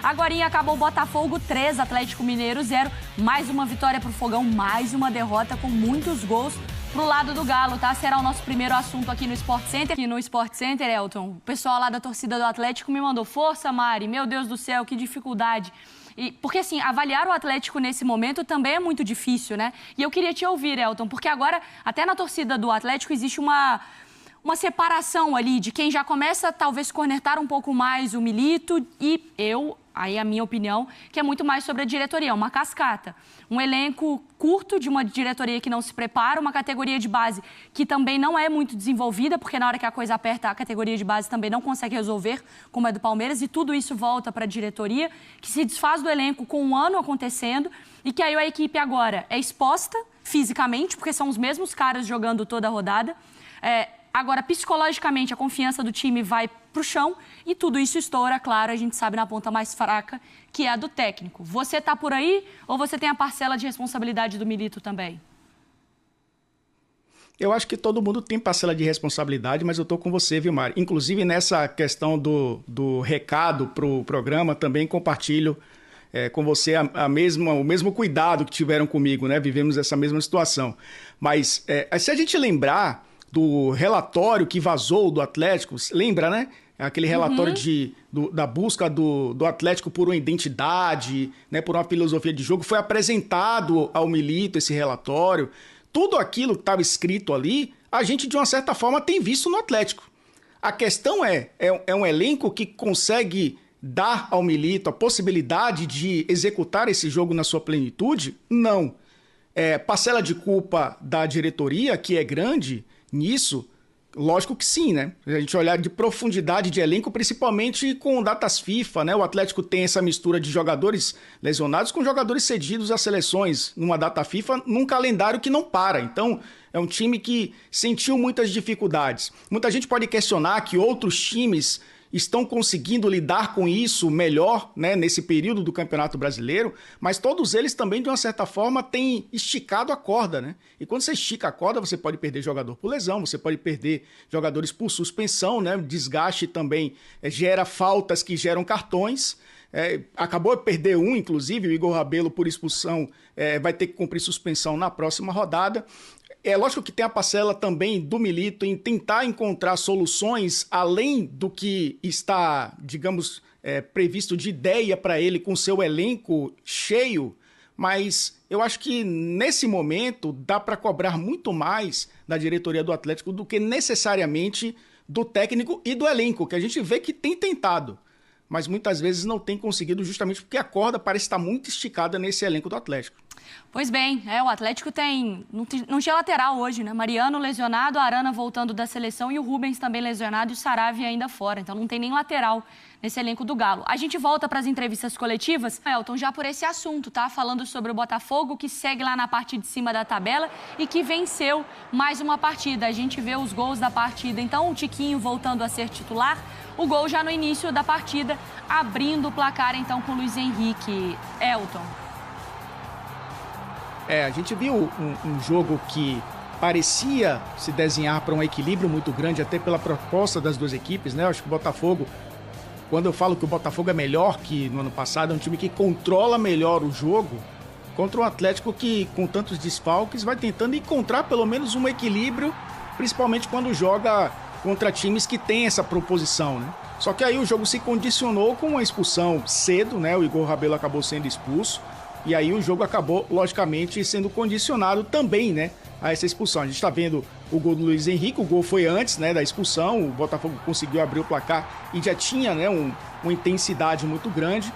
Agorinha acabou o Botafogo 3, Atlético Mineiro 0. Mais uma vitória pro Fogão, mais uma derrota com muitos gols pro lado do Galo, tá? Será o nosso primeiro assunto aqui no Sport Center. Aqui no Sport Center, Elton, o pessoal lá da torcida do Atlético me mandou: força, Mari, meu Deus do céu, que dificuldade. Porque, assim, avaliar o Atlético nesse momento também é muito difícil, né? E eu queria te ouvir, Elton, porque agora, até na torcida do Atlético, existe uma separação ali de quem já começa, talvez, cornetar um pouco mais o Milito e aí a minha opinião, que é muito mais sobre a diretoria, uma cascata. Um elenco curto de uma diretoria que não se prepara, uma categoria de base que também não é muito desenvolvida, porque na hora que a coisa aperta, a categoria de base também não consegue resolver, como é do Palmeiras, e tudo isso volta para a diretoria, que se desfaz do elenco com um ano acontecendo, e que aí a equipe agora é exposta fisicamente, porque são os mesmos caras jogando toda a rodada. Agora, psicologicamente, a confiança do time vai pro chão e tudo isso estoura, claro, a gente sabe, na ponta mais fraca, que é a do técnico. Você tá por aí ou você tem a parcela de responsabilidade do Milito também? Eu acho que todo mundo tem parcela de responsabilidade, mas eu tô com você, viu, Mari? Inclusive, nessa questão do recado pro programa, também compartilho com você o mesmo cuidado que tiveram comigo, né? Vivemos essa mesma situação. Mas se a gente lembrar do relatório que vazou do Atlético, lembra, né? Aquele relatório da busca do Atlético por uma identidade, né? Por uma filosofia de jogo. Foi apresentado ao Milito esse relatório. Tudo aquilo que estava escrito ali, a gente, de uma certa forma, tem visto no Atlético. A questão é um elenco que consegue dar ao Milito a possibilidade de executar esse jogo na sua plenitude? Não. Parcela de culpa da diretoria, que é grande nisso, lógico que sim, né? A gente olhar de profundidade de elenco, principalmente com datas FIFA, né? O Atlético tem essa mistura de jogadores lesionados com jogadores cedidos às seleções numa data FIFA, num calendário que não para. Então, é um time que sentiu muitas dificuldades. Muita gente pode questionar que outros times estão conseguindo lidar com isso melhor, né, nesse período do Campeonato Brasileiro, mas todos eles também, de uma certa forma, têm esticado a corda, né? E quando você estica a corda, você pode perder jogador por lesão, você pode perder jogadores por suspensão, né? Desgaste também gera faltas que geram cartões. Acabou de perder um, inclusive, o Igor Rabelo, por expulsão, vai ter que cumprir suspensão na próxima rodada. É lógico que tem a parcela também do Milito em tentar encontrar soluções além do que está, digamos, previsto de ideia para ele com seu elenco cheio, mas eu acho que nesse momento dá para cobrar muito mais da diretoria do Atlético do que necessariamente do técnico e do elenco, que a gente vê que tem tentado, mas muitas vezes não tem conseguido, justamente porque a corda parece estar muito esticada nesse elenco do Atlético. Pois bem, o Atlético não tinha lateral hoje, né? Mariano lesionado, a Arana voltando da seleção e o Rubens também lesionado e o Saravia ainda fora. Então não tem nem lateral nesse elenco do Galo. A gente volta para as entrevistas coletivas, Elton, já por esse assunto, tá? Falando sobre o Botafogo, que segue lá na parte de cima da tabela e que venceu mais uma partida. A gente vê os gols da partida. Então o Tiquinho voltando a ser titular, o gol já no início da partida, abrindo o placar então com o Luiz Henrique. Elton. A gente viu um jogo que parecia se desenhar para um equilíbrio muito grande, até pela proposta das duas equipes, né? Eu acho que o Botafogo, quando eu falo que o Botafogo é melhor que no ano passado, é um time que controla melhor o jogo, contra um Atlético que, com tantos desfalques, vai tentando encontrar pelo menos um equilíbrio, principalmente quando joga contra times que têm essa proposição, né? Só que aí o jogo se condicionou com uma expulsão cedo, né? O Igor Rabelo acabou sendo expulso. E aí o jogo acabou, logicamente, sendo condicionado também, né, a essa expulsão. A gente está vendo o gol do Luiz Henrique, o gol foi antes, né, da expulsão, o Botafogo conseguiu abrir o placar e já tinha, né, uma intensidade muito grande.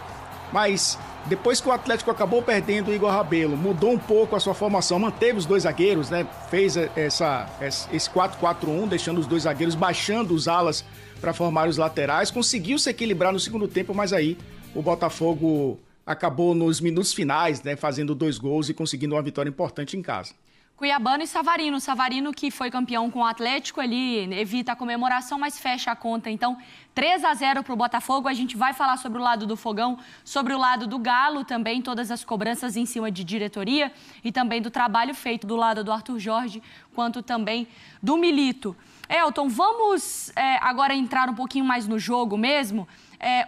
Mas depois que o Atlético acabou perdendo o Igor Rabelo, mudou um pouco a sua formação, manteve os dois zagueiros, né, fez esse 4-4-1, deixando os dois zagueiros, baixando os alas para formar os laterais, conseguiu se equilibrar no segundo tempo, mas aí o Botafogo acabou nos minutos finais, né, fazendo 2 gols e conseguindo uma vitória importante em casa. Cuiabano e Savarino. Savarino, que foi campeão com o Atlético, ele evita a comemoração, mas fecha a conta. Então, 3-0 para o Botafogo. A gente vai falar sobre o lado do Fogão, sobre o lado do Galo também, todas as cobranças em cima de diretoria e também do trabalho feito do lado do Arthur Jorge, quanto também do Milito. Elton, vamos agora entrar um pouquinho mais no jogo mesmo.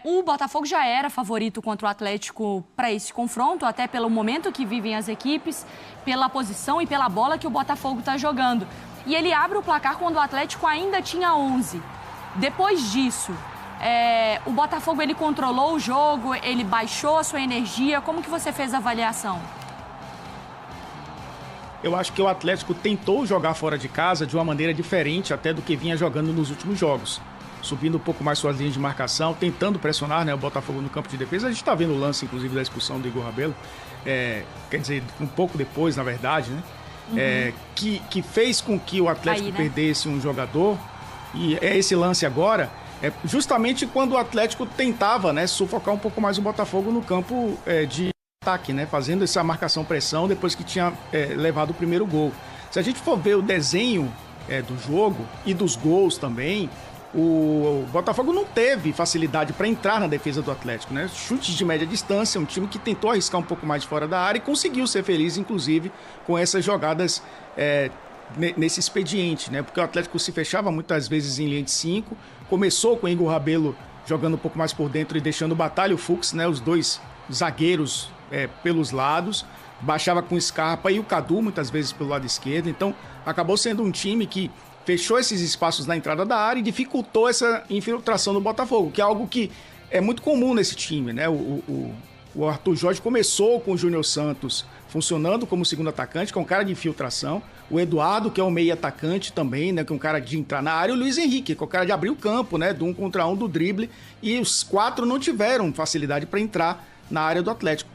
O Botafogo já era favorito contra o Atlético para esse confronto, até pelo momento que vivem as equipes, pela posição e pela bola que o Botafogo está jogando. E ele abre o placar quando o Atlético ainda tinha 11. Depois disso, o Botafogo ele controlou o jogo, ele baixou a sua energia. Como que você fez a avaliação? Eu acho que o Atlético tentou jogar fora de casa de uma maneira diferente até do que vinha jogando nos últimos jogos. Subindo um pouco mais suas linhas de marcação, tentando pressionar, né, o Botafogo no campo de defesa. A gente está vendo o lance, inclusive, da expulsão do Igor Rabelo. Quer dizer, um pouco depois, na verdade, né? Que fez com que o Atlético perdesse um jogador. E esse lance agora, justamente quando o Atlético tentava, né, sufocar um pouco mais o Botafogo no campo de ataque, né, fazendo essa marcação-pressão depois que tinha levado o primeiro gol. Se a gente for ver o desenho do jogo e dos gols também, o Botafogo não teve facilidade para entrar na defesa do Atlético, né? Chutes de média distância, um time que tentou arriscar um pouco mais de fora da área e conseguiu ser feliz, inclusive, com essas jogadas nesse expediente, né? Porque o Atlético se fechava muitas vezes em linha de 5, começou com o Igor Rabelo jogando um pouco mais por dentro e deixando o Batalha e o Fux, né? Os dois zagueiros pelos lados, baixava com o Scarpa e o Cadu muitas vezes pelo lado esquerdo, então acabou sendo um time que fechou esses espaços na entrada da área e dificultou essa infiltração do Botafogo, que é algo que é muito comum nesse time, né? O Arthur Jorge começou com o Júnior Santos funcionando como segundo atacante, que é um cara de infiltração. O Eduardo, que é um meio atacante também, né? Que é um cara de entrar na área. E o Luiz Henrique, que é o cara de abrir o campo, né? Do 1 contra 1, do drible. E os 4 não tiveram facilidade para entrar na área do Atlético.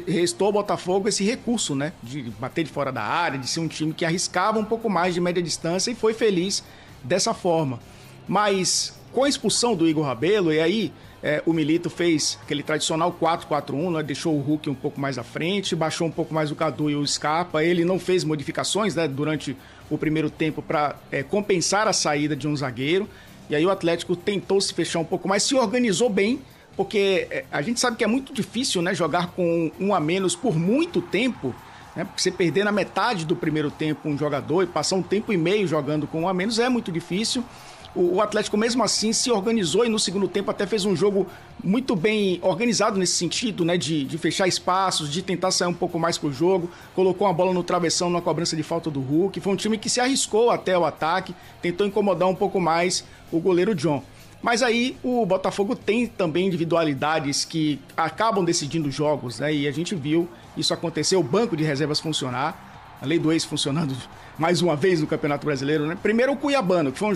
Restou ao Botafogo esse recurso, né? De bater de fora da área, de ser um time que arriscava um pouco mais de média distância e foi feliz dessa forma. Mas com a expulsão do Igor Rabelo, e aí o Milito fez aquele tradicional 4-4-1, né? Deixou o Hulk um pouco mais à frente, baixou um pouco mais o Cadu e o Scarpa. Ele não fez modificações, né, durante o primeiro tempo para compensar a saída de um zagueiro. E aí o Atlético tentou se fechar um pouco mais, se organizou bem, porque a gente sabe que é muito difícil, né, jogar com um a menos por muito tempo, né, porque você perder na metade do primeiro tempo um jogador e passar um tempo e meio jogando com um a menos é muito difícil. O Atlético mesmo assim se organizou e no segundo tempo até fez um jogo muito bem organizado nesse sentido, né, de fechar espaços, de tentar sair um pouco mais pro jogo, colocou uma bola no travessão numa cobrança de falta do Hulk. Foi um time que se arriscou até o ataque, tentou incomodar um pouco mais o goleiro John. Mas aí o Botafogo tem também individualidades que acabam decidindo jogos, né? E a gente viu isso acontecer, o banco de reservas funcionar, a lei do ex funcionando mais uma vez no Campeonato Brasileiro, né? Primeiro o Cuiabano, que foi um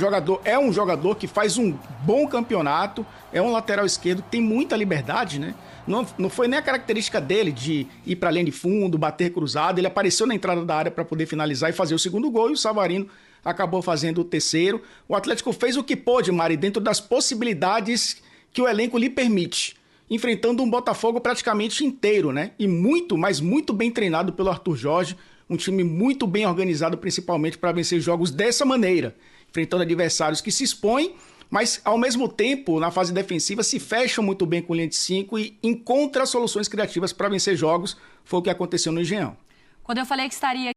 jogador que faz um bom campeonato, é um lateral esquerdo, tem muita liberdade, né? Não foi nem a característica dele de ir para a linha de fundo, bater cruzado, ele apareceu na entrada da área para poder finalizar e fazer o segundo gol, e o Savarino acabou fazendo o terceiro. O Atlético fez o que pôde, Mari, dentro das possibilidades que o elenco lhe permite, enfrentando um Botafogo praticamente inteiro, né? E muito, mas muito bem treinado pelo Arthur Jorge, um time muito bem organizado, principalmente para vencer jogos dessa maneira, enfrentando adversários que se expõem, mas ao mesmo tempo, na fase defensiva, se fecham muito bem com linha de 5 e encontra soluções criativas para vencer jogos. Foi o que aconteceu no Engenhão. Quando eu falei que estaria